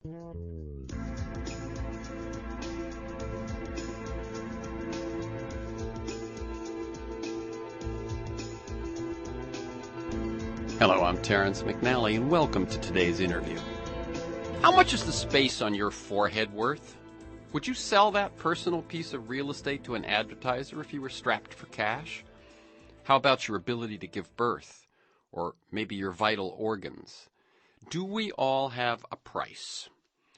Hello, I'm Terrence McNally, and welcome to today's interview. How much is the space on your forehead worth? Would you sell that personal piece of real estate to an advertiser if you were strapped for cash? How about your ability to give birth, or maybe your vital organs? Do we all have a price?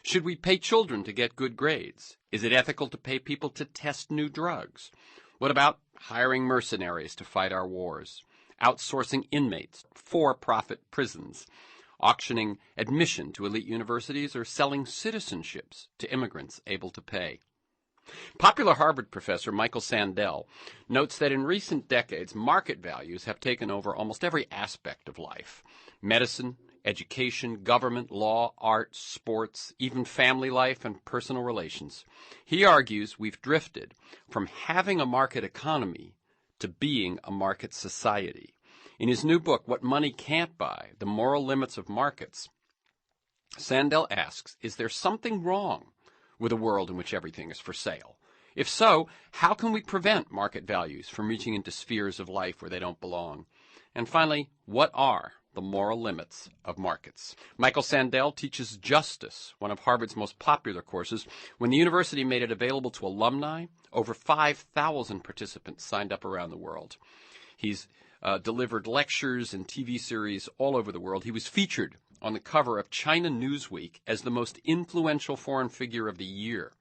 Should we pay children to get good grades? Is it ethical to pay people to test new drugs? What about hiring mercenaries to fight our wars? Outsourcing inmates, for-profit prisons, auctioning admission to elite universities, or selling citizenships to immigrants able to pay? Popular Harvard professor Michael Sandel notes that in recent decades, market values have taken over almost every aspect of life: medicine, education, government, law, art, sports, even family life and personal relations. He argues we've drifted from having a market economy to being a market society. In his new book, What Money Can't Buy, The Moral Limits of Markets, Sandel asks, is there something wrong with a world in which everything is for sale? If so, how can we prevent market values from reaching into spheres of life where they don't belong? And finally, what are the moral limits of markets? Michael Sandel teaches Justice, one of Harvard's most popular courses. When the university made it available to alumni, over 5,000 participants signed up around the world. He's delivered lectures and TV series all over the world. He was featured on the cover of China Newsweek as the most influential foreign figure of the year.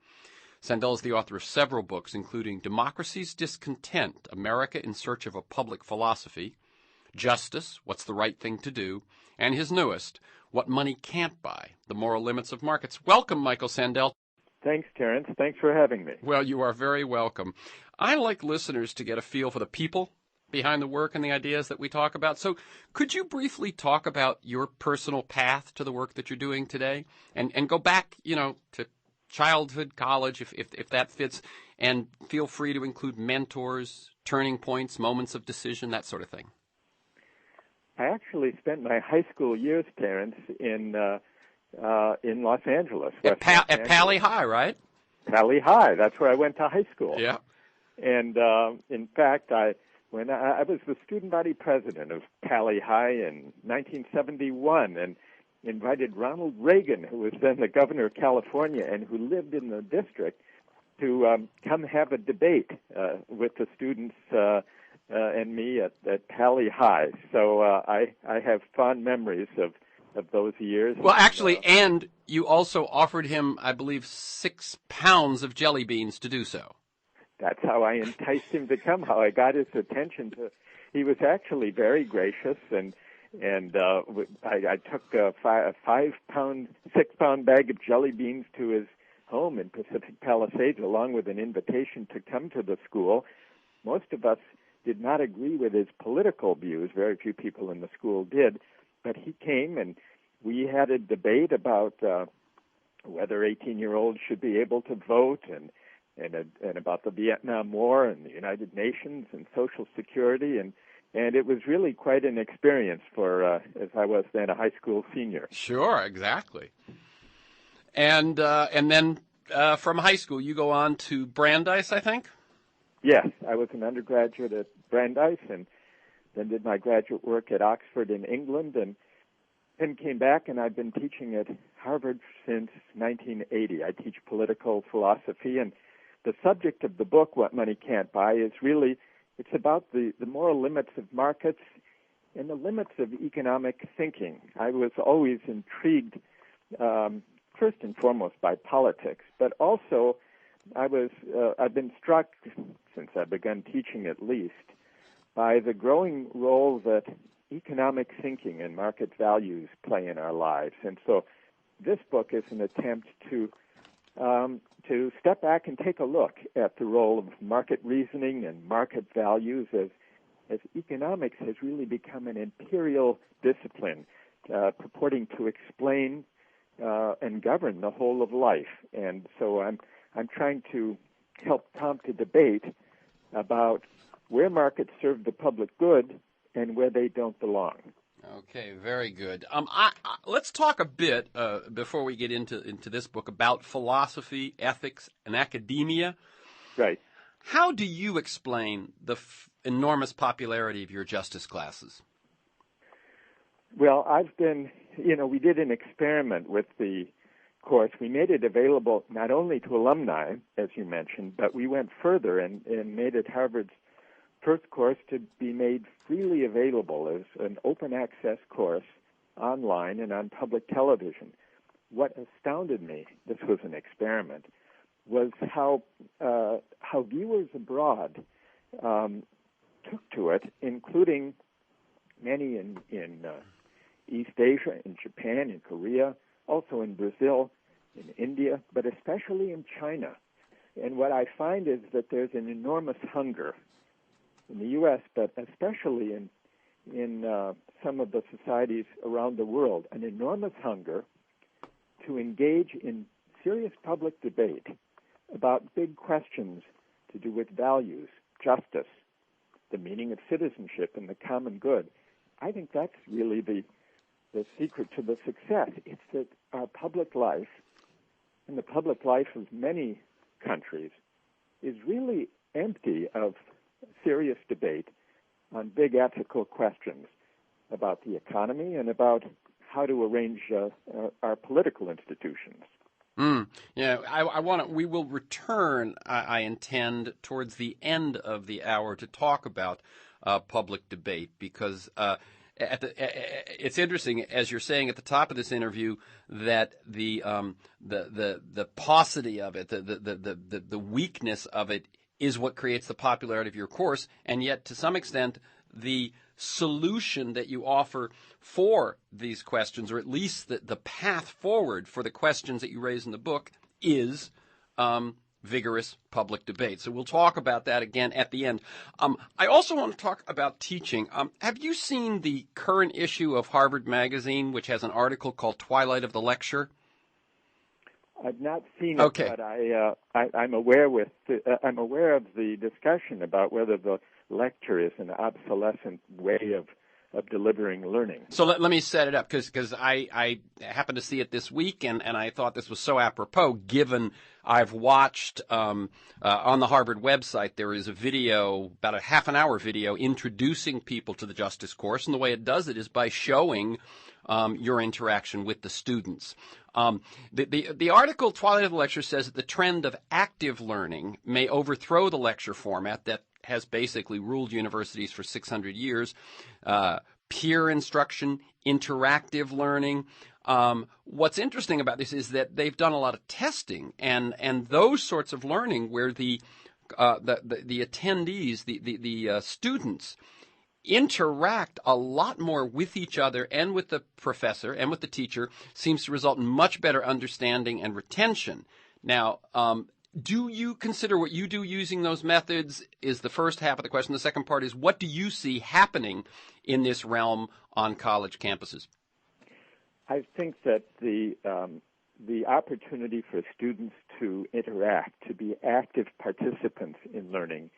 Sandel is the author of several books, including Democracy's Discontent, America in Search of a Public Philosophy, Justice, What's the Right Thing to Do, and his newest, What Money Can't Buy, The Moral Limits of Markets. Welcome, Michael Sandel. Thanks, Terrence. Thanks for having me. Well, you are very welcome. I like listeners to get a feel for the people behind the work and the ideas that we talk about. So could you briefly talk about your personal path to the work that you're doing today and go back, to childhood, college, if that fits, and feel free to include mentors, turning points, moments of decision, that sort of thing? I actually spent my high school years, Terrence, in Los Angeles. At Pali High, right? Pali High. That's where I went to high school. Yeah. And in fact, when I was the student body president of Pali High in 1971, and invited Ronald Reagan, who was then the governor of California and who lived in the district, to come have a debate with the students and me at Pali High. So I have fond memories of those years. Well, actually, and you also offered him, I believe, 6 pounds of jelly beans to do so. That's how I enticed him to come, how I got his attention. He was actually very gracious, and I took a 6-pound bag of jelly beans to his home in Pacific Palisades, along with an invitation to come to the school. Most of us did not agree with his political views. Very few people in the school did. But he came, and we had a debate about whether 18-year-olds should be able to vote, and about the Vietnam War and the United Nations and Social Security, and it was really quite an experience for, as I was then a high school senior. Sure, exactly. And then from high school, you go on to Brandeis, I think? Yes, I was an undergraduate at Brandeis, and then did my graduate work at Oxford in England, and then came back, and I've been teaching at Harvard since 1980. I teach political philosophy, and the subject of the book, What Money Can't Buy, is really, it's about the moral limits of markets and the limits of economic thinking. I was always intrigued, first and foremost, by politics, but also I've been struck, since I've begun teaching at least, by the growing role that economic thinking and market values play in our lives. And so this book is an attempt to step back and take a look at the role of market reasoning and market values as economics has really become an imperial discipline purporting to explain and govern the whole of life. And so I'm trying to help prompt a debate about where markets serve the public good and where they don't belong. Okay, very good. Let's talk a bit before we get into this book about philosophy, ethics, and academia. Right. How do you explain the enormous popularity of your justice classes? Well, we did an experiment with the course. We made it available not only to alumni, as you mentioned, but we went further and made it Harvard's first course to be made freely available as an open access course online and on public television. What astounded me, this was an experiment, was how viewers abroad took to it, including many in East Asia, in Japan, in Korea, also in Brazil, in India, but especially in China. And what I find is that there's an enormous hunger in the U.S., but especially in some of the societies around the world, an enormous hunger to engage in serious public debate about big questions to do with values, justice, the meaning of citizenship, and the common good. I think that's really the secret to the success. It's that our public life, and the public life of many countries, is really empty of serious debate on big ethical questions about the economy and about how to arrange our political institutions. Yeah, we will return, I intend, towards the end of the hour to talk about public debate, because it's interesting, as you're saying at the top of this interview, that the paucity of it, the weakness of it, is what creates the popularity of your course, and yet to some extent the solution that you offer for these questions, or at least the path forward for the questions that you raise in the book, is vigorous public debate. So we'll talk about that again at the end. I also want to talk about teaching. Have you seen the current issue of Harvard Magazine, which has an article called Twilight of the Lecture? I've not seen it, but I'm aware of the discussion about whether the lecture is an obsolescent way of delivering learning. So let me set it up, because I happened to see it this week, and I thought this was so apropos, given I've watched on the Harvard website, there is a video, about a half-an-hour video, introducing people to the Justice course, and the way it does it is by showing your interaction with the students. The article, Twilight of the Lecture, says that the trend of active learning may overthrow the lecture format that has basically ruled universities for 600 years. Peer instruction, interactive learning. What's interesting about this is that they've done a lot of testing, and those sorts of learning where the attendees, the students, interact a lot more with each other and with the professor and with the teacher, seems to result in much better understanding and retention. Now, do you consider what you do using those methods is the first half of the question. The second part is, what do you see happening in this realm on college campuses? I think that the opportunity for students to interact, to be active participants in learning,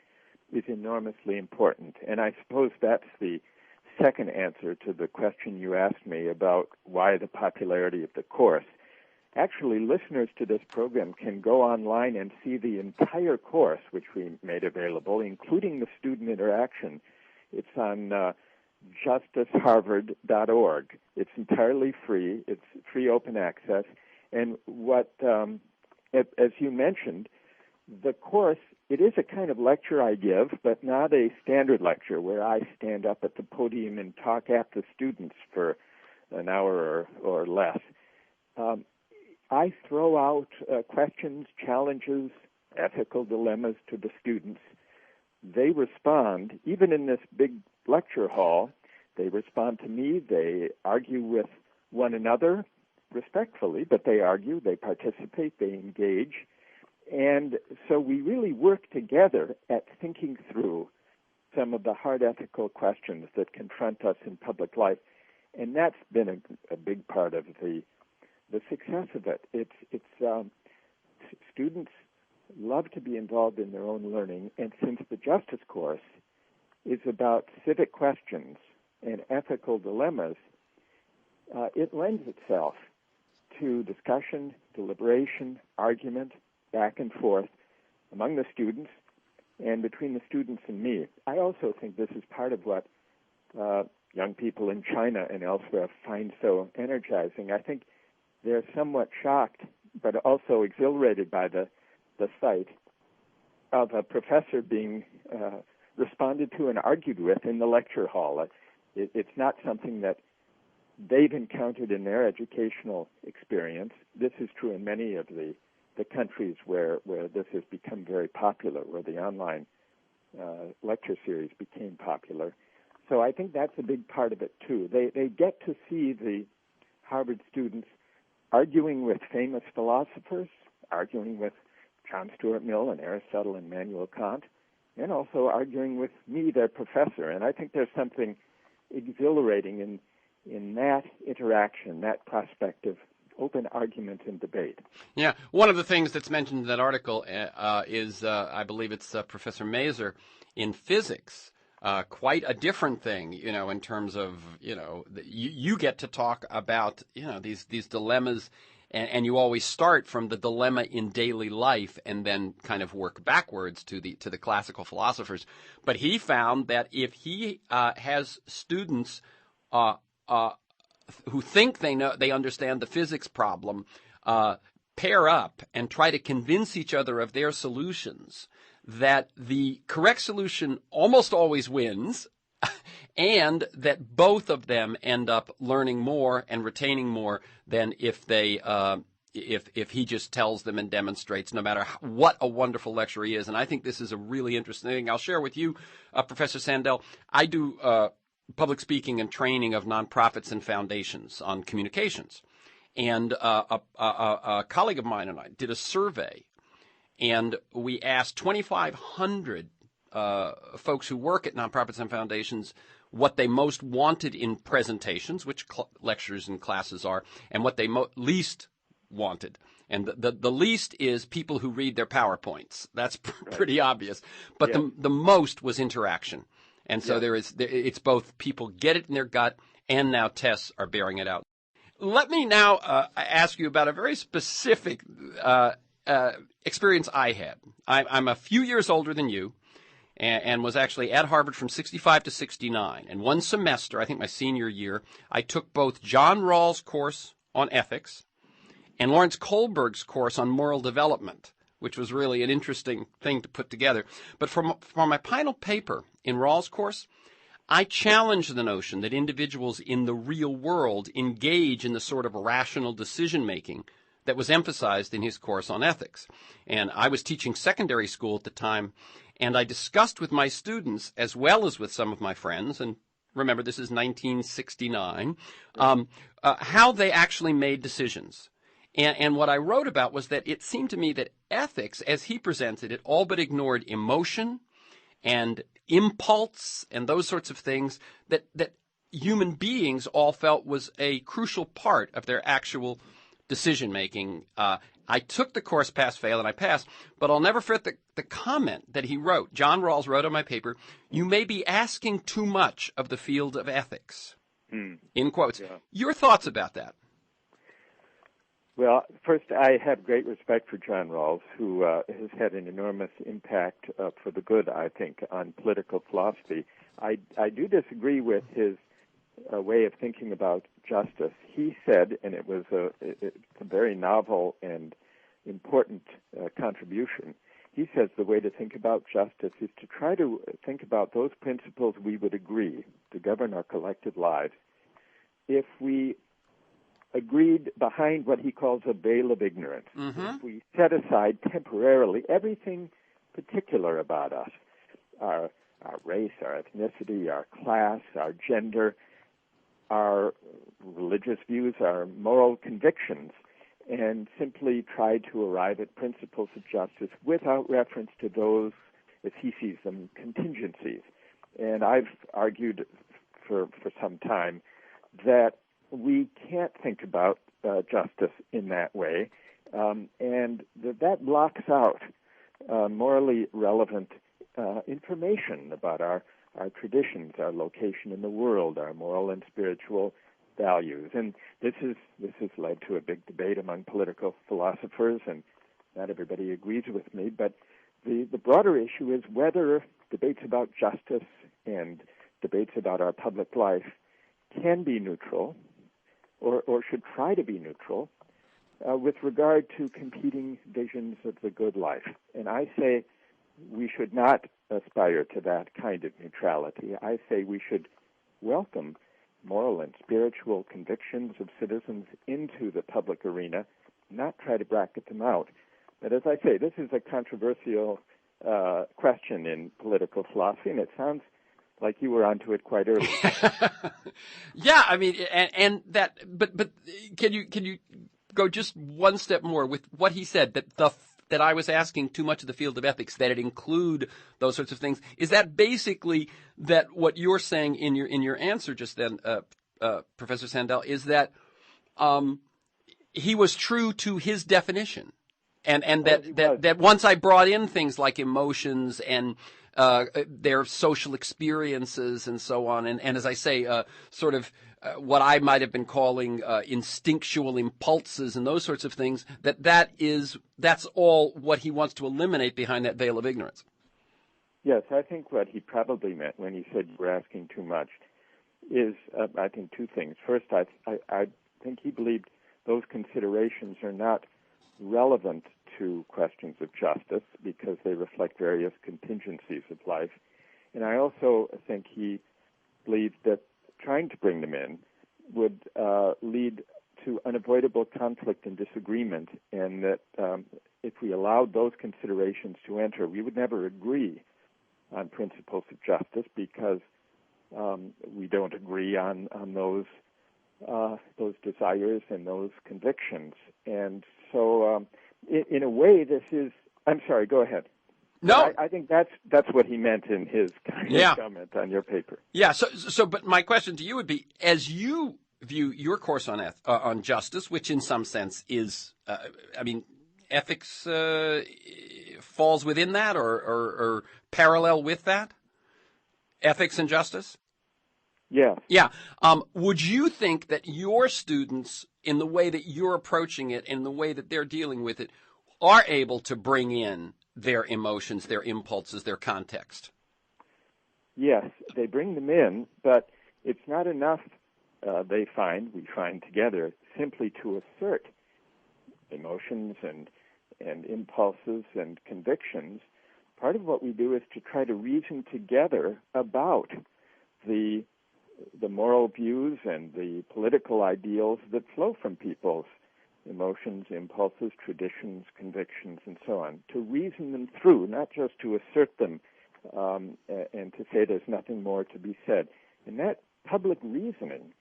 is enormously important. And I suppose that's the second answer to the question you asked me about why the popularity of the course. Actually, listeners to this program can go online and see the entire course, which we made available, including the student interaction. It's on justiceharvard.org. It's entirely free. It's free open access. And as you mentioned, the course, it is a kind of lecture I give, but not a standard lecture where I stand up at the podium and talk at the students for an hour or less. I throw out questions, challenges, ethical dilemmas to the students. They respond, even in this big lecture hall, they respond to me. They argue with one another respectfully, but they argue, they participate, they engage. And so we really work together at thinking through some of the hard ethical questions that confront us in public life. And that's been a big part of the success of it. Students love to be involved in their own learning, and since the Justice course is about civic questions and ethical dilemmas, it lends itself to discussion, deliberation, argument, back and forth among the students and between the students and me. I also think this is part of what young people in China and elsewhere find so energizing. I think they're somewhat shocked, but also exhilarated by the sight of a professor being responded to and argued with in the lecture hall. It's not something that they've encountered in their educational experience. This is true in many of the countries where this has become very popular, where the online lecture series became popular. So I think that's a big part of it, too. They get to see the Harvard students arguing with famous philosophers, arguing with John Stuart Mill and Aristotle and Immanuel Kant, and also arguing with me, their professor. And I think there's something exhilarating in that interaction, that prospect of open argument and debate. Yeah. One of the things that's mentioned in that article is, I believe it's Professor Mazur in physics. Quite a different thing, in terms of, you get to talk about, these dilemmas, and you always start from the dilemma in daily life and then kind of work backwards to the classical philosophers. But he found that if he has students who think they understand the physics problem, pair up and try to convince each other of their solutions, that the correct solution almost always wins, and that both of them end up learning more and retaining more than if they if he just tells them and demonstrates, no matter what a wonderful lecturer he is. And I think this is a really interesting thing. I'll share with you, Professor Sandel. I do public speaking and training of nonprofits and foundations on communications. And a colleague of mine and I did a survey, and we asked 2,500 folks who work at nonprofits and foundations what they most wanted in presentations, which lectures and classes are, and what they least wanted. And the least is people who read their PowerPoints. That's pretty obvious. But the most was interaction. And so it's both people get it in their gut, and now tests are bearing it out. Let me now ask you about a very specific experience I had. I'm a few years older than you, and was actually at Harvard from 65 to 69. And one semester, I think my senior year, I took both John Rawls' course on ethics and Lawrence Kohlberg's course on moral development, which was really an interesting thing to put together. But for my final paper in Rawls' course, I challenged the notion that individuals in the real world engage in the sort of rational decision-making that was emphasized in his course on ethics. And I was teaching secondary school at the time, and I discussed with my students, as well as with some of my friends, and remember this is 1969, how they actually made decisions. And what I wrote about was that it seemed to me that ethics, as he presented it, all but ignored emotion and impulse and those sorts of things that human beings all felt was a crucial part of their actual decision-making. I took the course pass-fail, and I passed, but I'll never forget the comment that he wrote. John Rawls wrote on my paper, "You may be asking too much of the field of ethics," in quotes. Yeah. Your thoughts about that? Well, first, I have great respect for John Rawls, who has had an enormous impact for the good, I think, on political philosophy. I do disagree with his way of thinking about justice. He said, and it's a very novel and important contribution, he says the way to think about justice is to try to think about those principles we would agree to govern our collective lives if we agreed behind what he calls a veil of ignorance. If we set aside temporarily everything particular about us, our race, our ethnicity, our class, our gender, our religious views, our moral convictions, and simply try to arrive at principles of justice without reference to those, as he sees them, contingencies. And I've argued for some time that we can't think about justice in that way, and that blocks out morally relevant information about our our traditions, our location in the world, our moral and spiritual values. And this has led to a big debate among political philosophers, and not everybody agrees with me, but the broader issue is whether debates about justice and debates about our public life can be neutral or should try to be neutral with regard to competing visions of the good life. And I say we should not aspire to that kind of neutrality. I say we should welcome moral and spiritual convictions of citizens into the public arena, not try to bracket them out. But as I say, this is a controversial question in political philosophy, and it sounds like you were onto it quite early. Yeah, I mean, and that, but can you go just one step more with what he said, that I was asking too much of the field of ethics, that it include those sorts of things? Is that basically that what you're saying in your answer just then, Professor Sandel, is that he was true to his definition, and that once I brought in things like emotions and their social experiences and so on, and as I say, sort of what I might have been calling instinctual impulses and those sorts of things, that's all what he wants to eliminate behind that veil of ignorance. Yes, I think what he probably meant when he said we're asking too much is, I think, two things. First, I think he believed those considerations are not relevant to questions of justice because they reflect various contingencies of life. And I also think he believed that trying to bring them in would lead to unavoidable conflict and disagreement, and that if we allowed those considerations to enter, we would never agree on principles of justice because we don't agree on those desires and those convictions. And so in a way, this is... I'm sorry, go ahead. No, I think that's what he meant in his kind of comment on your paper. Yeah. So, but my question to you would be, as you view your course on justice, which in some sense is, ethics falls within that, or parallel with that, ethics and justice. Yeah. Yeah. Would you think that your students, in the way that you're approaching it, in the way that they're dealing with it, are able to bring in their emotions, their impulses, their context? Yes, they bring them in, but it's not enough, we find together, simply to assert emotions and impulses and convictions. Part of what we do is to try to reason together about the moral views and the political ideals that flow from people's emotions, impulses, traditions, convictions, and so on, to reason them through, not just to assert them and to say there's nothing more to be said. And that public reasoning,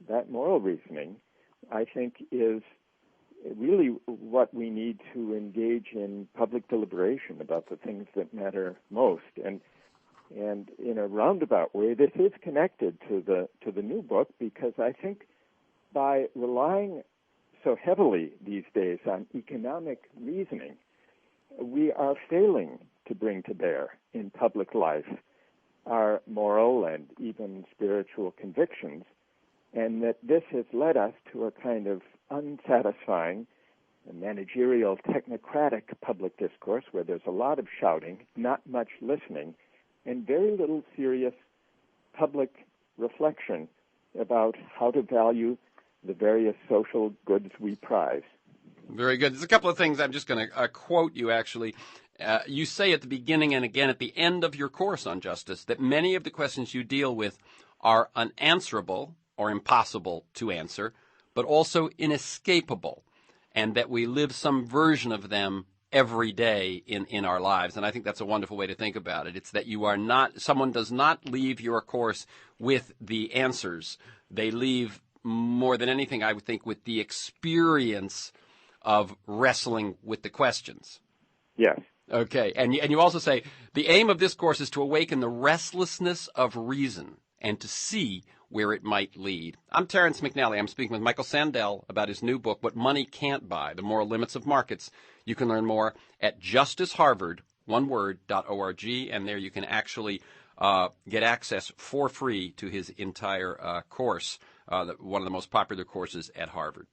that moral reasoning, I think is really what we need to engage in public deliberation about the things that matter most. And in a roundabout way, this is connected to the new book, because I think by relying so heavily these days on economic reasoning, we are failing to bring to bear in public life our moral and even spiritual convictions, and that this has led us to a kind of unsatisfying, managerial, technocratic public discourse where there's a lot of shouting, not much listening, and very little serious public reflection about how to value the various social goods we prize. Very good. There's a couple of things I'm just going to quote you, actually. You say at the beginning and again at the end of your course on justice that many of the questions you deal with are unanswerable or impossible to answer, but also inescapable, and that we live some version of them every day in our lives. And I think that's a wonderful way to think about it. It's that someone does not leave your course with the answers. They leave, more than anything, I would think, with the experience of wrestling with the questions. Yes. Okay. And you also say, the aim of this course is to awaken the restlessness of reason and to see where it might lead. I'm Terrence McNally. I'm speaking with Michael Sandel about his new book, What Money Can't Buy, The Moral Limits of Markets. You can learn more at justiceharvard.org, and there you can actually get access for free to his entire course, one of the most popular courses at Harvard.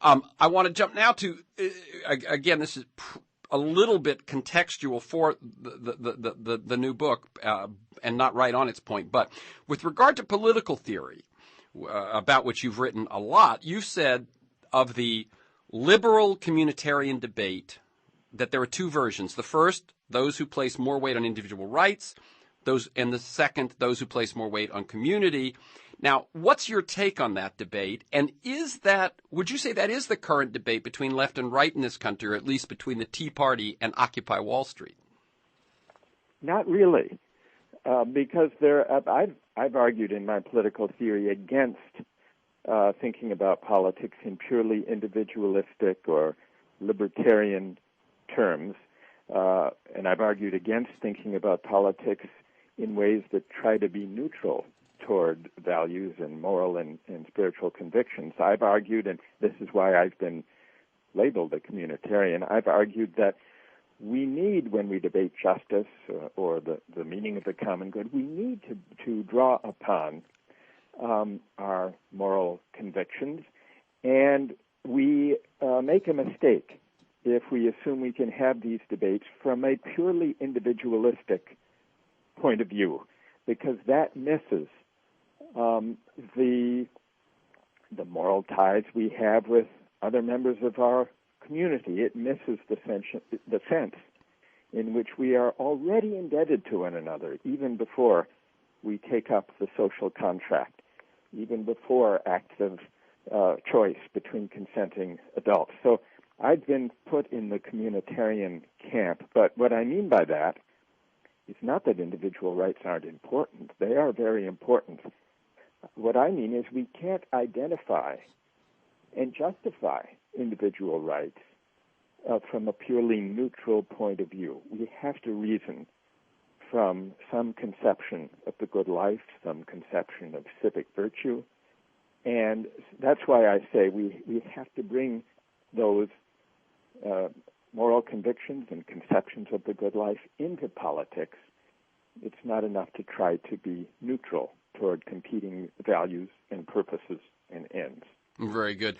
I want to jump now to, again, this is a little bit contextual for the new book and not right on its point. But with regard to political theory, about which you've written a lot, you've said of the liberal communitarian debate that there are two versions. The first, those who place more weight on individual rights, and the second, those who place more weight on community. Now, what's your take on that debate? And would you say that is the current debate between left and right in this country, or at least between the Tea Party and Occupy Wall Street? Not really, because I've argued in my political theory against thinking about politics in purely individualistic or libertarian terms, and I've argued against thinking about politics in ways that try to be neutral toward values and moral and spiritual convictions. I've argued, and this is why I've been labeled a communitarian, I've argued that we need, when we debate justice or the meaning of the common good, we need to draw upon our moral convictions, and we make a mistake if we assume we can have these debates from a purely individualistic point of view, because that misses the moral ties we have with other members of our community. It misses the sense in which we are already indebted to one another, even before we take up the social contract, even before acts of choice between consenting adults. So I've been put in the communitarian camp, but what I mean by that is not that individual rights aren't important. They are very important. What I mean is we can't identify and justify individual rights from a purely neutral point of view. We have to reason from some conception of the good life, some conception of civic virtue, and that's why I say we have to bring those moral convictions and conceptions of the good life into politics. It's not enough to try to be neutral toward competing values and purposes and ends. Very good.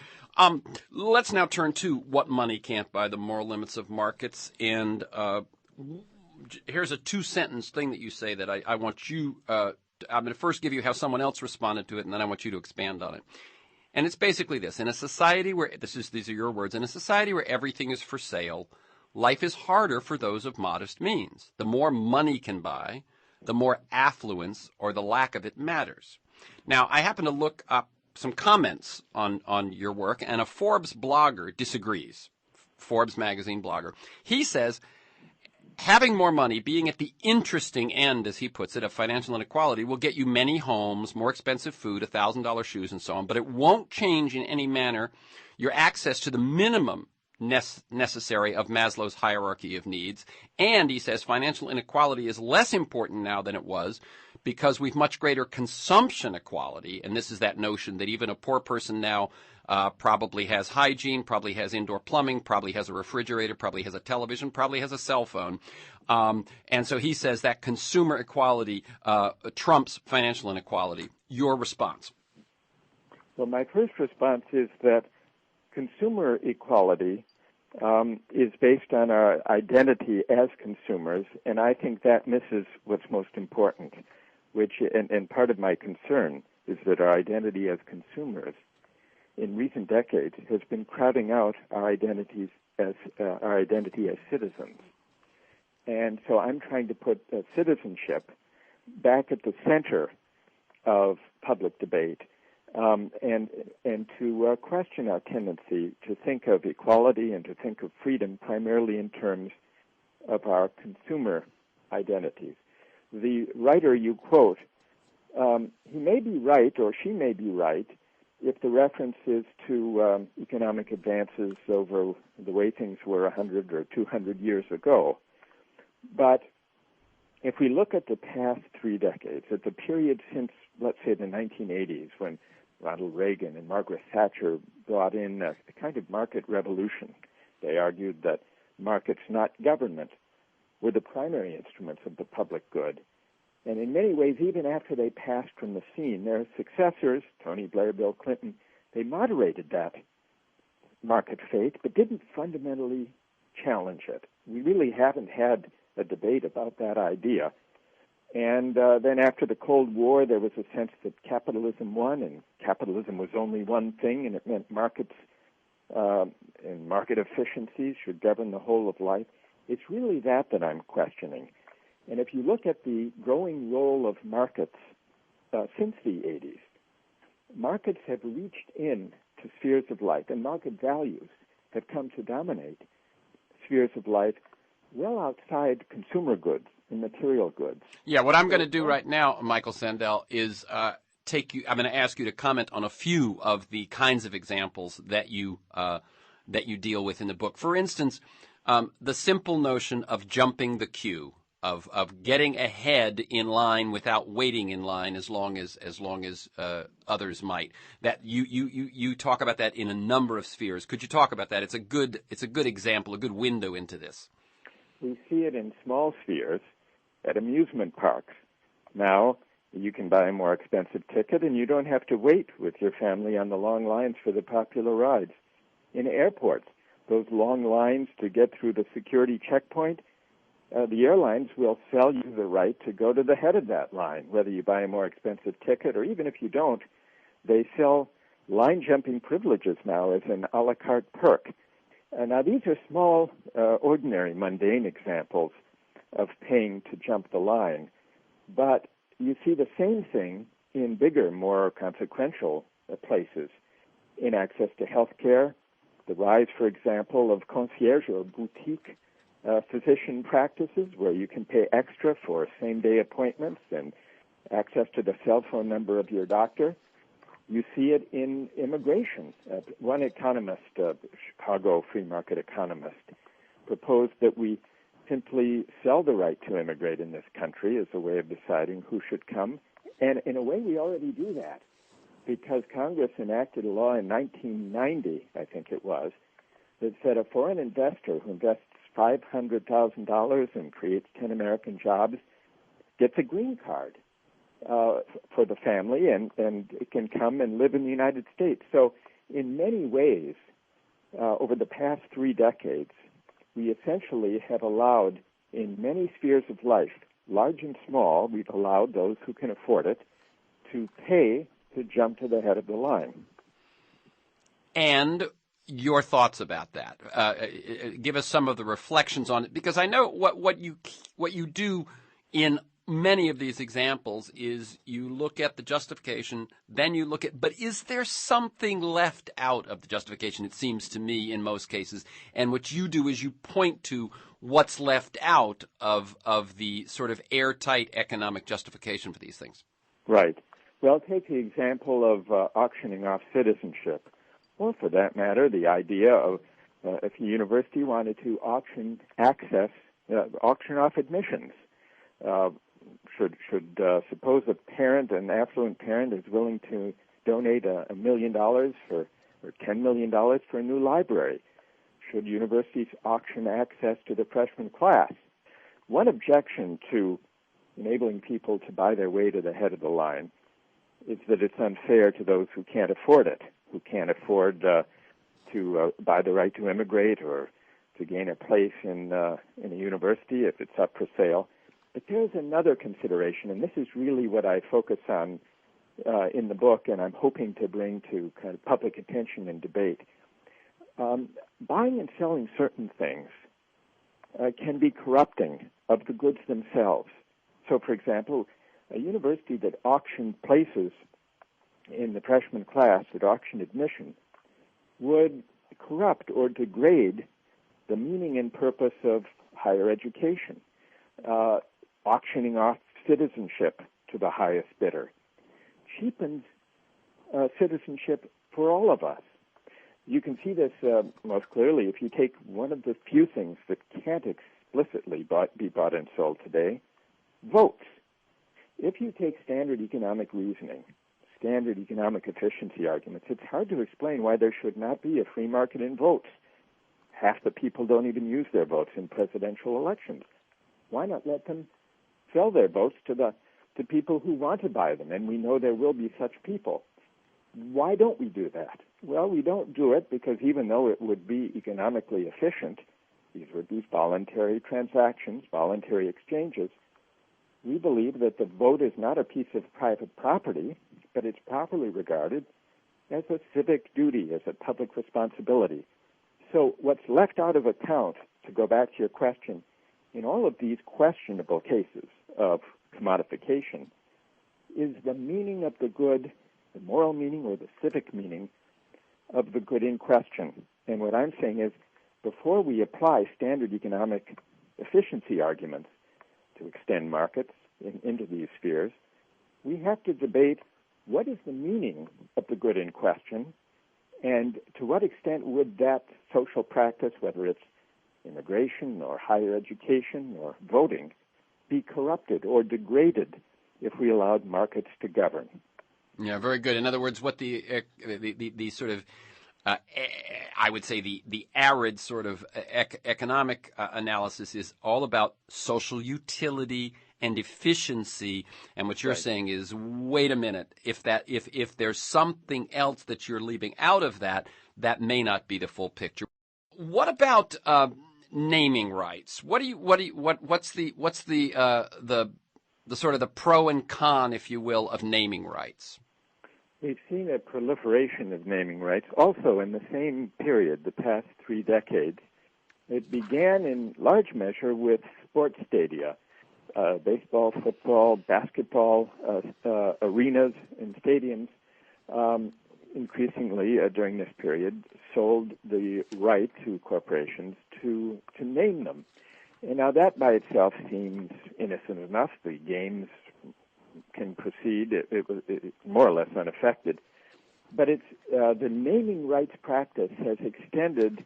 Let's now turn to what money can't buy, the moral limits of markets. And here's a two-sentence thing that you say that I want you I'm going to first give you how someone else responded to it, and then I want you to expand on it. And it's basically this. In a society where, these are your words, in a society where everything is for sale, life is harder for those of modest means. The more money can buy, the more affluence or the lack of it matters. Now, I happen to look up some comments on your work, and a Forbes blogger disagrees. Forbes magazine blogger. He says, having more money, being at the interesting end, as he puts it, of financial inequality, will get you many homes, more expensive food, $1,000 shoes, and so on, but it won't change in any manner your access to the minimum necessary of Maslow's hierarchy of needs. And he says financial inequality is less important now than it was because we've much greater consumption equality. And this is that notion that even a poor person now probably has hygiene, probably has indoor plumbing, probably has a refrigerator, probably has a television, probably has a cell phone. And so he says that consumer equality trumps financial inequality. Your response? Well, my first response is that consumer equality is based on our identity as consumers, and I think that misses what's most important, and part of my concern is that our identity as consumers in recent decades has been crowding out our identity as citizens. And so I'm trying to put citizenship back at the center of public debate, and to question our tendency to think of equality and to think of freedom primarily in terms of our consumer identities. The writer you quote, he may be right or she may be right if the reference is to economic advances over the way things were 100 or 200 years ago. But if we look at the past 3 decades, at the period since, let's say, the 1980s, when Ronald Reagan and Margaret Thatcher brought in a kind of market revolution. They argued that markets, not government, were the primary instruments of the public good. And in many ways, even after they passed from the scene, their successors, Tony Blair, Bill Clinton, they moderated that market fate, but didn't fundamentally challenge it. We really haven't had a debate about that idea. And then after the Cold War, there was a sense that capitalism won, and capitalism was only one thing, and it meant markets and market efficiencies should govern the whole of life. It's really that I'm questioning. And if you look at the growing role of markets since the 80s, markets have reached in to spheres of life, and market values have come to dominate spheres of life well outside consumer goods and material goods. Yeah, what I'm going to do right now, Michael Sandel, is I'm going to ask you to comment on a few of the kinds of examples that you deal with in the book. For instance, the simple notion of jumping the queue, of getting ahead in line without waiting in line as long as others might. That you talk about that in a number of spheres. Could you talk about that? It's a good example, a good window into this. We see it in small spheres at amusement parks. Now, you can buy a more expensive ticket, and you don't have to wait with your family on the long lines for the popular rides. In airports, those long lines to get through the security checkpoint, the airlines will sell you the right to go to the head of that line, whether you buy a more expensive ticket or even if you don't. They sell line-jumping privileges now as an a la carte perk. Now, these are small, ordinary, mundane examples of paying to jump the line. But you see the same thing in bigger, more consequential places. In access to health care, the rise, for example, of concierge or boutique physician practices where you can pay extra for same-day appointments and access to the cell phone number of your doctor. You see it in immigration. One economist, Chicago free market economist, proposed that we simply sell the right to immigrate in this country as a way of deciding who should come. And in a way, we already do that because Congress enacted a law in 1990, I think it was, that said a foreign investor who invests $500,000 and creates 10 American jobs gets a green card for the family, and it can come and live in the United States. So in many ways, over the past 3 decades, we essentially have allowed in many spheres of life, large and small, we've allowed those who can afford it to pay to jump to the head of the line. And your thoughts about that. Give us some of the reflections on it, because I know what you do in many of these examples is you look at the justification, then you look at, but is there something left out of the justification, it seems to me, in most cases? And what you do is you point to what's left out of the sort of airtight economic justification for these things. Right. Well, take the example of auctioning off citizenship, or for that matter, the idea of if a university wanted to auction off admissions. Should suppose a parent, an affluent parent, is willing to donate $1 million or $10 million for a new library. Should universities auction access to the freshman class? One objection to enabling people to buy their way to the head of the line is that it's unfair to those who can't afford it, who can't afford to buy the right to immigrate or to gain a place in a university if it's up for sale. But there's another consideration, and this is really what I focus on in the book, and I'm hoping to bring to kind of public attention and debate. Buying and selling certain things can be corrupting of the goods themselves. So, for example, a university that auctioned places in the freshman class, that auctioned admission, would corrupt or degrade the meaning and purpose of higher education. Auctioning off citizenship to the highest bidder cheapens citizenship for all of us. You can see this most clearly if you take one of the few things that can't explicitly be bought and sold today, votes. If you take standard economic reasoning, standard economic efficiency arguments, it's hard to explain why there should not be a free market in votes. Half the people don't even use their votes in presidential elections. Why not let them sell their votes to the to people who want to buy them, and we know there will be such people. Why don't we do that? Well, we don't do it because even though it would be economically efficient, these would be voluntary transactions, voluntary exchanges, we believe that the vote is not a piece of private property, but it's properly regarded as a civic duty, as a public responsibility. So what's left out of account, to go back to your question, in all of these questionable cases of commodification, is the meaning of the good, the moral meaning or the civic meaning of the good in question. And what I'm saying is, before we apply standard economic efficiency arguments to extend markets into these spheres, we have to debate what is the meaning of the good in question, and to what extent would that social practice, whether it's immigration or higher education or voting, be corrupted or degraded if we allowed markets to govern. Yeah, very good. In other words, what the sort of I would say the arid sort of economic analysis is all about social utility and efficiency. And what you're saying is, wait a minute, if there's something else that you're leaving out of that, that may not be the full picture. What about naming rights? What's the sort of the pro and con, if you will, of naming rights? We've seen a proliferation of naming rights also in the same period, the past 3 decades. It began in large measure with sports stadia, baseball, football, basketball, arenas and stadiums, increasingly during this period sold the right to corporations to name them. And now that by itself seems innocent enough. The games can proceed, it more or less unaffected. But it's the naming rights practice has extended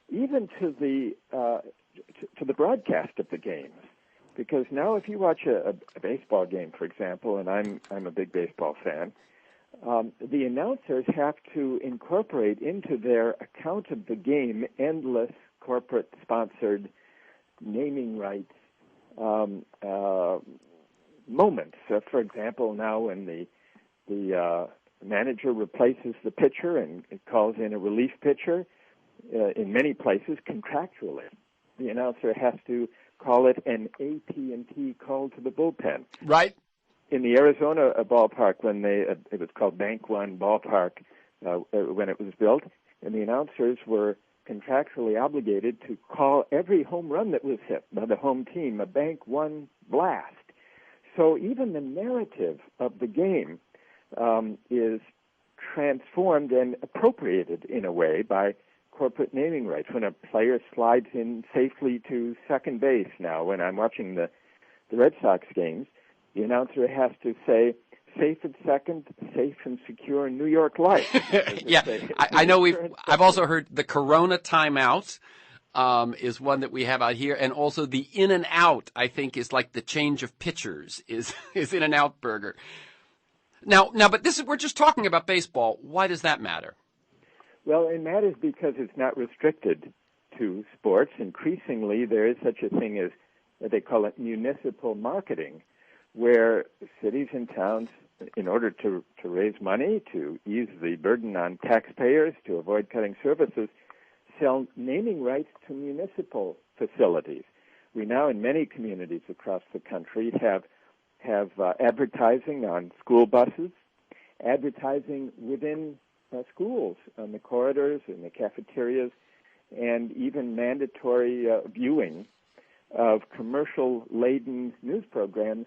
even to the broadcast of the games. Because now if you watch a baseball game, for example, and I'm a big baseball fan, the announcers have to incorporate into their account of the game endless corporate-sponsored naming rights moments. For example, now when the manager replaces the pitcher and calls in a relief pitcher, in many places contractually, the announcer has to call it an AT&T call to the bullpen. Right. In the Arizona ballpark, when it was called Bank One Ballpark when it was built, and the announcers were contractually obligated to call every home run that was hit by the home team a Bank One blast. So even the narrative of the game is transformed and appropriated in a way by corporate naming rights. When a player slides in safely to second base now, when I'm watching the Red Sox games, the announcer has to say, safe at second, safe and secure New York Life. Yeah, I know I've also heard the Corona timeout is one that we have out here, and also the In and Out, I think, is like the change of pitchers is In and Out Burger. Now, but we're just talking about baseball. Why does that matter? Well, it matters because it's not restricted to sports. Increasingly, there is such a thing as, they call it municipal marketing, where cities and towns, in order to raise money, to ease the burden on taxpayers, to avoid cutting services, sell naming rights to municipal facilities. We now, in many communities across the country, have advertising on school buses, advertising within schools, on the corridors, in the cafeterias, and even mandatory viewing of commercial-laden news programs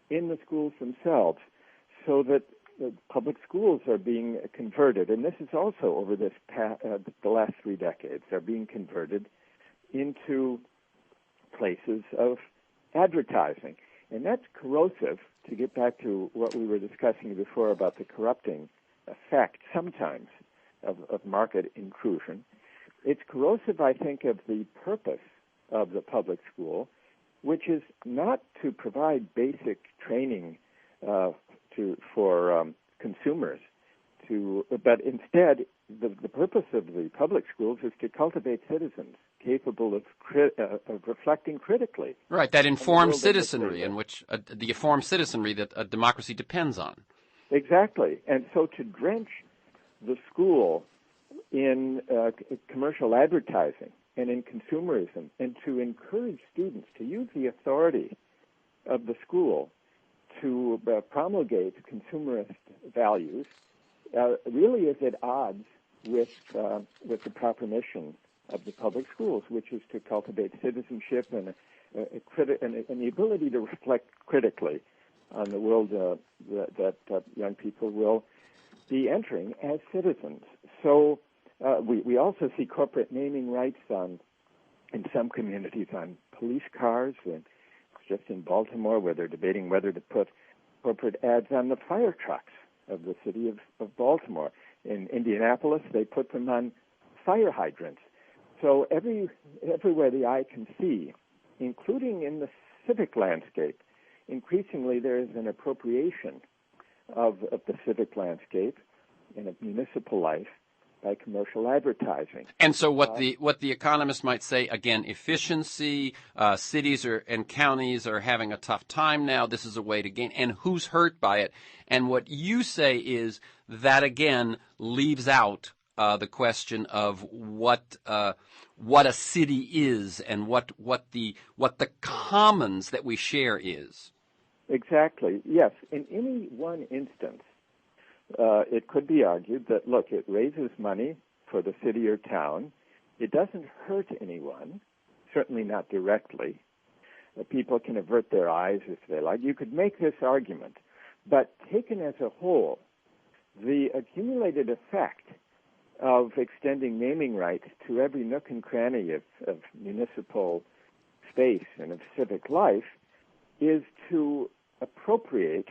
in the schools themselves, so that the public schools are being converted. And this is also over the last 3 decades, are being converted into places of advertising. And that's corrosive, to get back to what we were discussing before about the corrupting effect sometimes of market intrusion. It's corrosive, I think, of the purpose of the public school, which is not to provide basic training for consumers, but instead the purpose of the public schools is to cultivate citizens, capable of reflecting critically. Right, that informed citizenry, in in which the informed citizenry that a democracy depends on. Exactly. And so to drench the school in commercial advertising and in consumerism, and to encourage students to use the authority of the school to promulgate consumerist values, really is at odds with the proper mission of the public schools, which is to cultivate citizenship and the ability to reflect critically on the world that young people will be entering as citizens. So we also see corporate naming rights in some communities on police cars, and just in Baltimore where they're debating whether to put corporate ads on the fire trucks of the city of Baltimore. In Indianapolis, they put them on fire hydrants. So everywhere the eye can see, including in the civic landscape, increasingly there is an appropriation of the civic landscape and of municipal life by commercial advertising. And so what the economists might say, again, efficiency, cities and counties are having a tough time now. This is a way to gain. And who's hurt by it? And what you say is that, again, leaves out the question of what a city is and what the commons that we share is. Exactly. Yes. In any one instance, it could be argued that, look, it raises money for the city or town. It doesn't hurt anyone, certainly not directly. People can avert their eyes if they like. You could make this argument. But taken as a whole, the accumulated effect of extending naming rights to every nook and cranny of municipal space and of civic life is to appropriate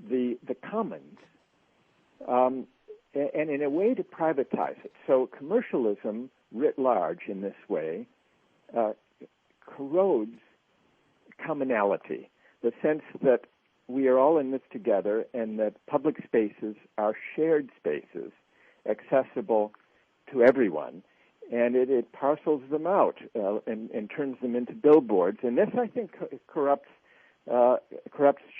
the commons and in a way to privatize it. So commercialism writ large in this way corrodes commonality, the sense that we are all in this together and that public spaces are shared spaces accessible to everyone, and it parcels them out and turns them into billboards. And this, I think, corrupts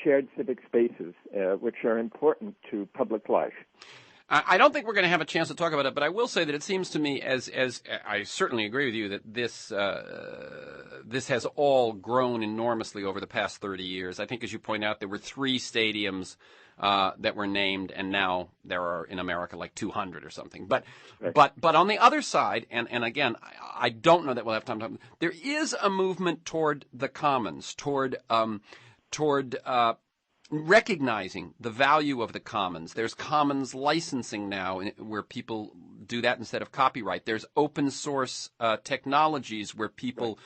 shared civic spaces, which are important to public life. I don't think we're going to have a chance to talk about it, but I will say that it seems to me, as I certainly agree with you, that this has all grown enormously over the past 30 years. I think, as you point out, there were 3 stadiums that were named, and now there are in America like 200 or something. But right. but on the other side, and again, I don't know that we'll have time to talk. There is a movement toward the commons, toward recognizing the value of the commons. There's commons licensing now where people do that instead of copyright. There's open source technologies where people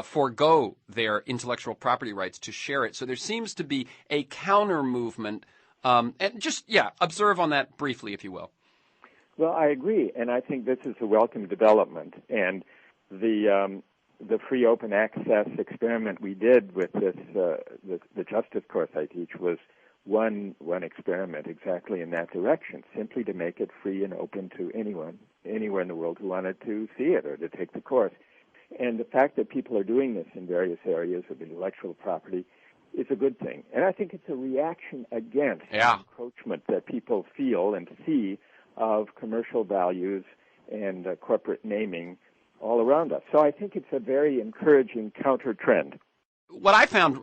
forego their intellectual property rights to share it. So there seems to be a counter movement. And observe on that briefly, if you will. Well, I agree, and I think this is a welcome development. And the free open access experiment we did with the justice course I teach was one experiment exactly in that direction, simply to make it free and open to anyone, anywhere in the world who wanted to see it or to take the course. And the fact that people are doing this in various areas of intellectual property is a good thing. And I think it's a reaction against the encroachment that people feel and see of commercial values and corporate naming all around us. So I think it's a very encouraging counter trend. What I found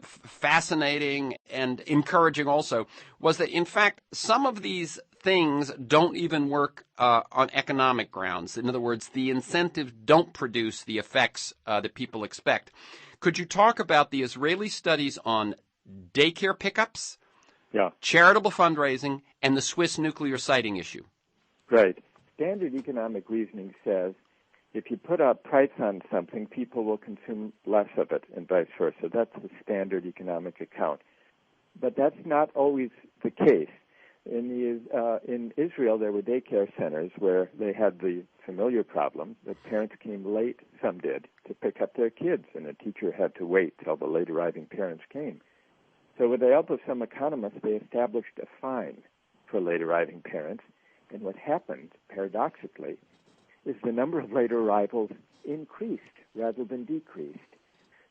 fascinating and encouraging also was that, in fact, some of these things don't even work on economic grounds. In other words, the incentives don't produce the effects that people expect. Could you talk about the Israeli studies on daycare pickups, charitable fundraising, and the Swiss nuclear siting issue? Right. Standard economic reasoning says if you put a price on something, people will consume less of it, and vice versa. That's the standard economic account. But that's not always the case. In Israel, there were daycare centers where they had the familiar problem that parents came late, some did, to pick up their kids, and the teacher had to wait till the late arriving parents came. So with the help of some economists, they established a fine for late arriving parents, and what happened, paradoxically, is the number of late arrivals increased rather than decreased.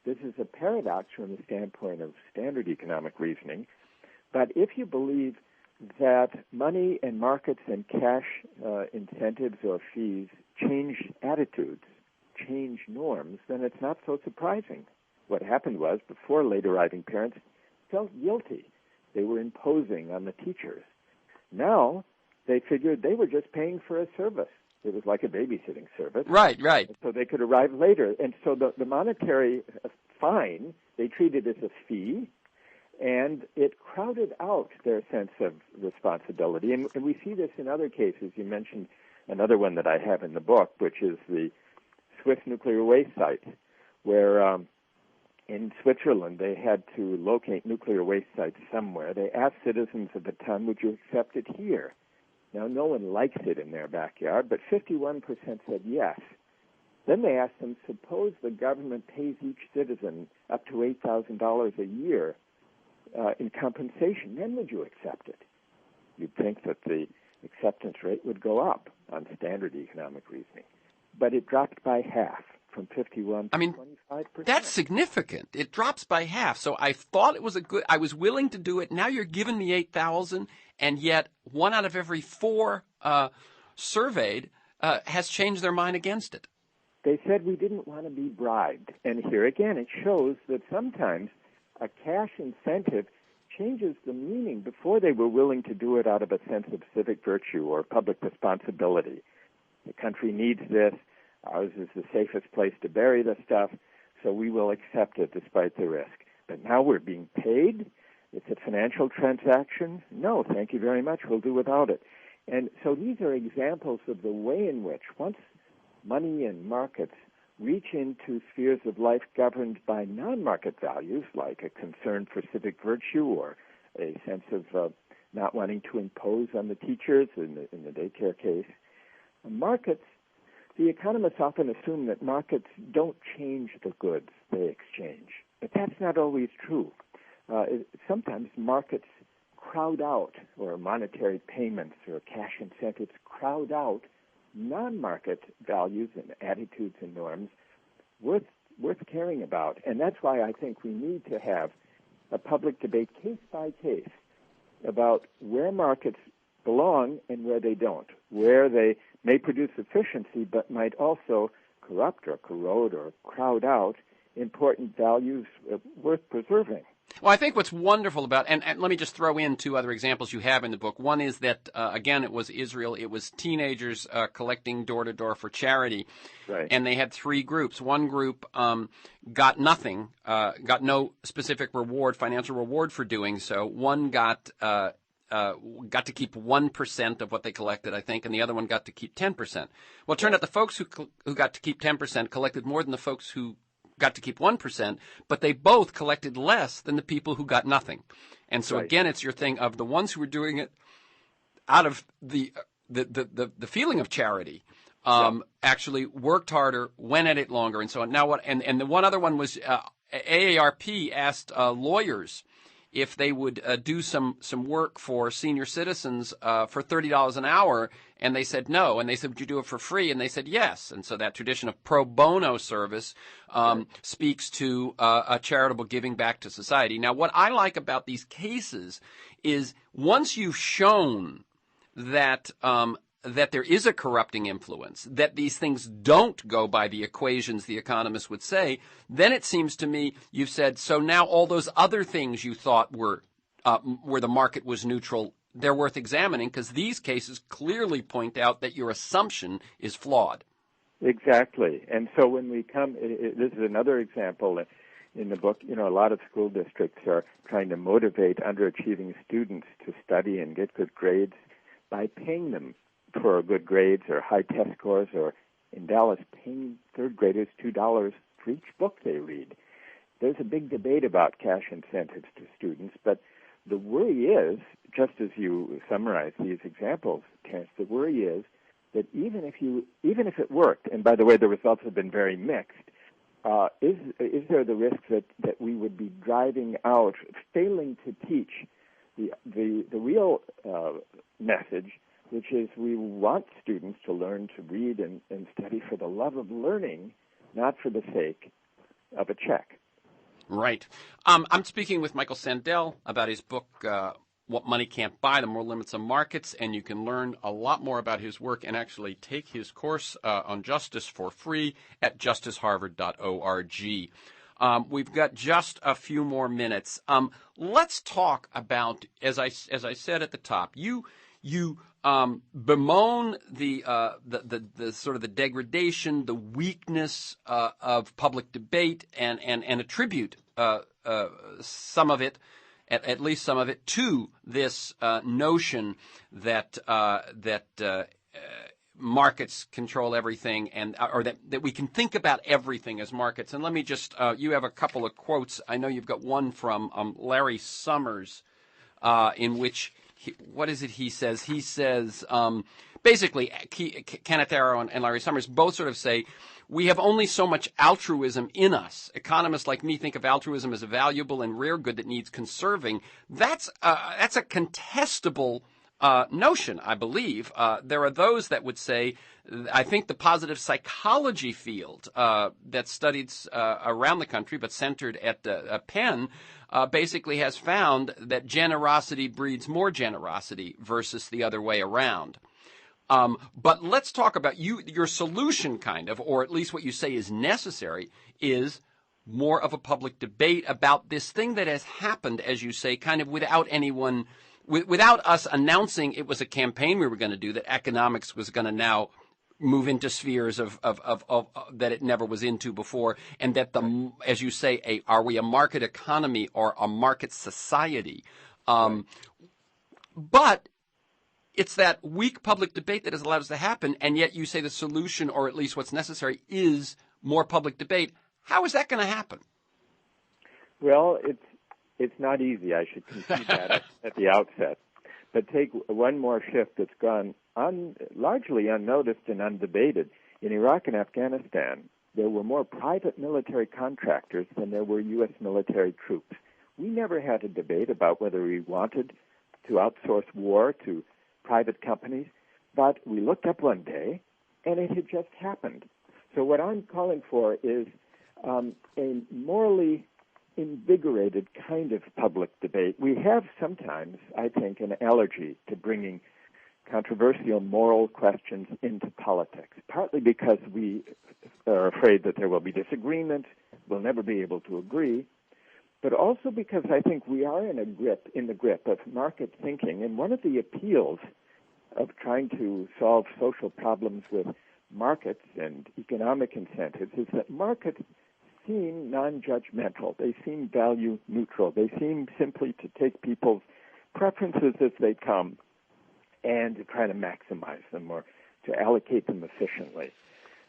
This is a paradox from the standpoint of standard economic reasoning, but if you believe that money and markets and cash incentives or fees change attitudes, change norms, then it's not so surprising. What happened was, before late arriving parents felt guilty. They were imposing on the teachers. Now, they figured they were just paying for a service. It was like a babysitting service. Right. So they could arrive later. And so the monetary fine, they treated as a fee, and it crowded out their sense of responsibility. And we see this in other cases. You mentioned another one that I have in the book, which is the Swiss nuclear waste site, where in Switzerland they had to locate nuclear waste sites somewhere. They asked citizens of the town, would you accept it here? Now, no one likes it in their backyard, but 51% said yes. Then they asked them, suppose the government pays each citizen up to $8,000 a year in compensation, then would you accept it? You'd think that the acceptance rate would go up on standard economic reasoning. But it dropped by half, from 51 to 25%. That's significant. It drops by half. So I thought it was I was willing to do it. Now you're giving me 8,000, and yet 1 out of every 4 surveyed has changed their mind against it. They said we didn't want to be bribed. And here again, it shows that sometimes a cash incentive changes the meaning. Before, they were willing to do it out of a sense of civic virtue or public responsibility. The country needs this. Ours is the safest place to bury the stuff, so we will accept it despite the risk. But now we're being paid. It's a financial transaction. No, thank you very much. We'll do without it. And so these are examples of the way in which, once money and markets reach into spheres of life governed by non-market values, like a concern for civic virtue or a sense of not wanting to impose on the teachers in the daycare case, markets, the economists often assume that markets don't change the goods they exchange. But that's not always true. Sometimes markets crowd out, or monetary payments or cash incentives crowd out non-market values and attitudes and norms worth caring about. And that's why I think we need to have a public debate case by case about where markets belong and where they don't, where they may produce efficiency but might also corrupt or corrode or crowd out important values worth preserving. Well, I think what's wonderful about, and let me just throw in 2 other examples you have in the book. One is that, again, it was Israel. It was teenagers collecting door-to-door for charity. Right. And they had 3 groups. One group got nothing, got no specific reward, financial reward for doing so. One got to keep 1% of what they collected, I think, and the other one got to keep 10%. Well, it turned out the folks who got to keep 10% collected more than the folks who got to keep 1%, but they both collected less than the people who got nothing. And so, again, it's your thing of the ones who were doing it out of the feeling of charity, actually worked harder, went at it longer, and so on. Now what? And the one other one was AARP asked lawyers if they would do some work for senior citizens for $30 an hour, and they said no. And they said, would you do it for free? And they said yes. And so that tradition of pro bono service speaks to a charitable giving back to society. Now, what I like about these cases is once you've shown that that there is a corrupting influence, that these things don't go by the equations the economists would say, then it seems to me you've said, so now all those other things you thought were where the market was neutral, they're worth examining, because these cases clearly point out that your assumption is flawed. Exactly. And so when we come, this is another example in the book, a lot of school districts are trying to motivate underachieving students to study and get good grades by paying them for good grades or high test scores, or in Dallas, paying third graders $2 for each book they read. There's a big debate about cash incentives to students, but the worry is, just as you summarize these examples, Terence, the worry is that even if it worked, and by the way, the results have been very mixed, is there the risk that we would be driving out, failing to teach the real message which is we want students to learn to read and study for the love of learning, not for the sake of a check. Right. I'm speaking with Michael Sandel about his book, What Money Can't Buy, The Moral Limits of Markets, and you can learn a lot more about his work and actually take his course on justice for free at justiceharvard.org. We've got just a few more minutes. Let's talk about, as I said at the top, you bemoan the sort of the degradation, the weakness of public debate, and attribute some of it, at least some of it, to this notion that markets control everything, and or that we can think about everything as markets. And let me just you have a couple of quotes. I know you've got one from Larry Summers, in which what is it he says? He says basically Kenneth Arrow and Larry Summers both sort of say we have only so much altruism in us. Economists like me think of altruism as a valuable and rare good that needs conserving. That's a contestable notion, I believe. There are those that would say, I think the positive psychology field that studied around the country but centered at Penn basically has found that generosity breeds more generosity versus the other way around. But let's talk about your solution, kind of, or at least what you say is necessary, is more of a public debate about this thing that has happened, as you say, kind of without anyone, without us announcing it was a campaign we were going to do, that economics was going to now move into spheres of that it never was into before, and that as you say, are we a market economy or a market society? But it's that weak public debate that has allowed us to happen, and yet you say the solution, or at least what's necessary, is more public debate. How is that going to happen? Well, it's not easy. I should concede that at the outset. But take one more shift that's gone largely unnoticed and undebated. In Iraq and Afghanistan, there were more private military contractors than there were U.S. military troops. We never had a debate about whether we wanted to outsource war to private companies, but we looked up one day, and it had just happened. So what I'm calling for is a morally invigorated kind of public debate. We have sometimes, I think, an allergy to bringing controversial moral questions into politics, partly because we are afraid that there will be disagreement, we'll never be able to agree, but also because I think we are in the grip of market thinking. And one of the appeals of trying to solve social problems with markets and economic incentives is that markets seem non-judgmental. They seem value neutral. They seem simply to take people's preferences as they come and to try to maximize them or to allocate them efficiently.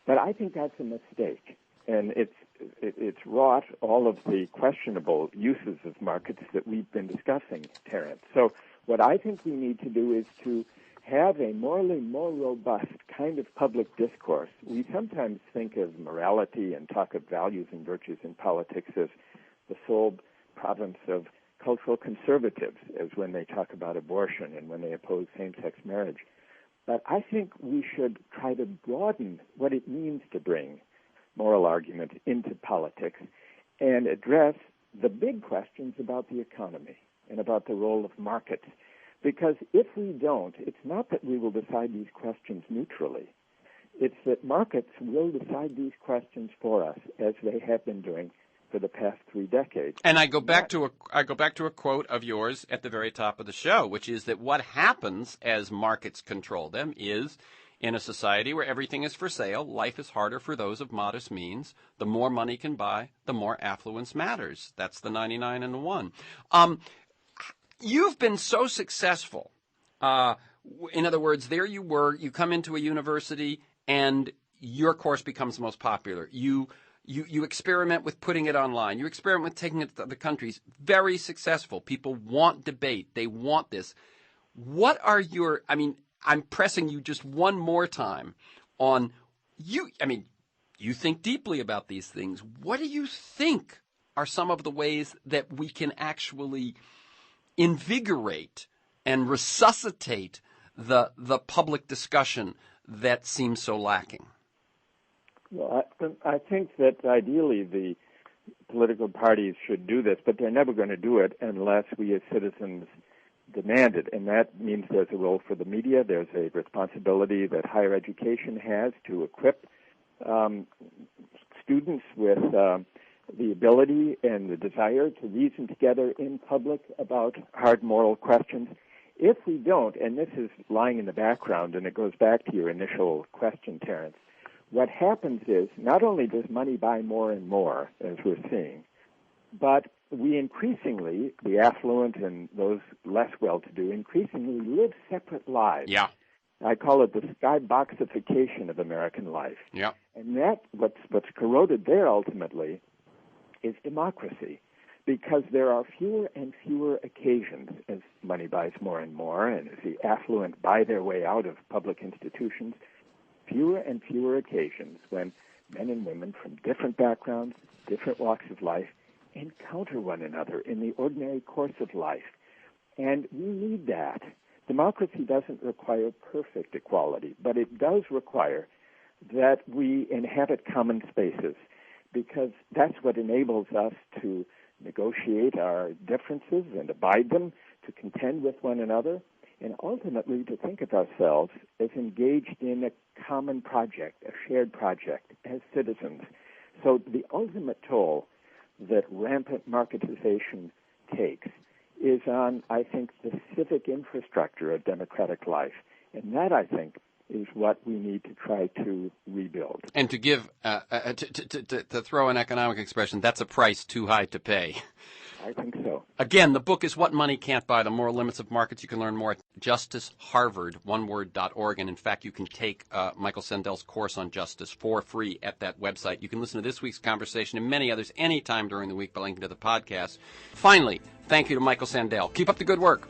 But I think that's a mistake, and it's wrought all of the questionable uses of markets that we've been discussing, Terence. So what I think we need to do is to have a morally more robust kind of public discourse. We sometimes think of morality and talk of values and virtues in politics as the sole province of cultural conservatives, as when they talk about abortion and when they oppose same-sex marriage. But I think we should try to broaden what it means to bring moral argument into politics and address the big questions about the economy and about the role of markets. Because if we don't, it's not that we will decide these questions neutrally. It's that markets will decide these questions for us, as they have been doing for the past 3 decades. And I go back to a quote of yours at the very top of the show, which is that what happens as markets control them is, in a society where everything is for sale, life is harder for those of modest means. The more money can buy, the more affluence matters. That's the 99 and the 1. You've been so successful. In other words, there you were, you come into a university and your course becomes most popular. You experiment with putting it online. You experiment with taking it to other countries. Very successful. People want debate. They want this. What are your, I'm pressing you just one more time on you. You think deeply about these things. What do you think are some of the ways that we can actually invigorate and resuscitate the public discussion that seems so lacking? Well, I think that ideally the political parties should do this, but they're never going to do it unless we as citizens demand it. And that means there's a role for the media. There's a responsibility that higher education has to equip students with the ability and the desire to reason together in public about hard moral questions. If we don't, and this is lying in the background, and it goes back to your initial question, Terence, what happens is not only does money buy more and more, as we're seeing, but we increasingly, the affluent and those less well-to-do, increasingly live separate lives. Yeah. I call it the skyboxification of American life. Yeah. And that, what's corroded there ultimately is democracy, because there are fewer and fewer occasions as money buys more and more, and as the affluent buy their way out of public institutions, fewer and fewer occasions when men and women from different backgrounds, different walks of life, encounter one another in the ordinary course of life. And we need that. Democracy doesn't require perfect equality, but it does require that we inhabit common spaces, because that's what enables us to negotiate our differences and abide them, to contend with one another, and ultimately to think of ourselves as engaged in a common project, a shared project, as citizens. So the ultimate toll that rampant marketization takes is on, I think, the civic infrastructure of democratic life. And that, I think, is what we need to try to rebuild. And to give, to throw an economic expression, that's a price too high to pay. I think so. Again, the book is What Money Can't Buy, The Moral Limits of Markets. You can learn more at justiceharvard.org. And in fact, you can take Michael Sandel's course on justice for free at that website. You can listen to this week's conversation and many others anytime during the week by linking to the podcast. Finally, thank you to Michael Sandel. Keep up the good work.